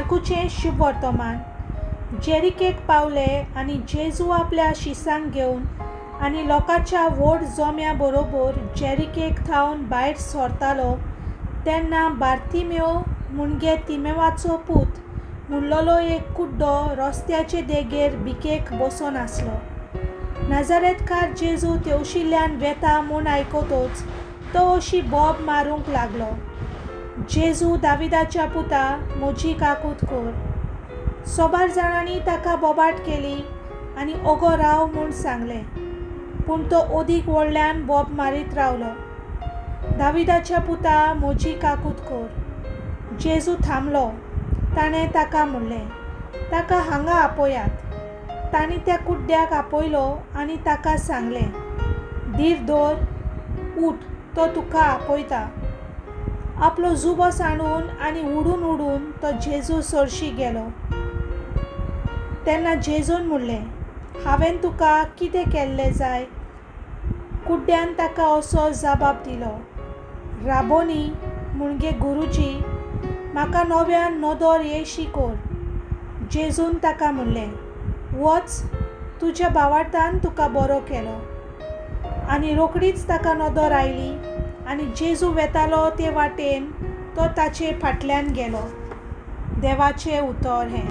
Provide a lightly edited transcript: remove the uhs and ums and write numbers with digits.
मार्कूचें शुभ वर्तमान. जेरिकेक पावले आनी जेजू आपल्या शिसांक घेवन आनी लोकांच्या व्हड जोम्या बरोबर जेरिकेक थावन भायर सरतालो तेन्ना बार्तिमेव म्हणगे तिमेवाचो पूत म्हणलोलो एक कुड्डो रस्त्याचे देगेर भिकेक बसून आसलो. नाजारेतकार जेजू तेवशिल्ल्यान वेता म्हूण आयकतोच तो अशी बोब मारूंक लागलो, जेजू दाविदाच्या पुता, म्हजी काकूट कर. सोबार जाणांनी ताका बोबाट केली आनी ओगो राव म्हूण सांगलें, पूण तो ओदीक व्हडल्यान बोब मारीत रावलो. दाविदाच्या पुता, म्हजी काकूट कर. जेजू थांबलो. ताणें ताका म्हणलें, ताका हांगा आपयात. तांणी त्या कुड्ड्याक आपयलो आनी ताका सांगलें, धीर दवर, उठ, तो तुका आपयता. आपलो जुबो सांडून आनी उडून तो जेजू सरशी गेलो. तेन्ना जेजून म्हणलें, हांवें तुका कितें केल्लें जाय? कुड्ड्यान ताका असो जबाब दिलो, राबोनी म्हणगे गुरुजी, म्हाका नव्यान नदर येयशी कर. जेजून ताका म्हणलें, वच, तुज्या भावार्थान तुका बरो केलो. आनी रोखडीच ताका नदर आयली आनी जेजू वेतालो ते वाटेन तो ताचे फाटल्यान गेलो. देवाचें उतर हें.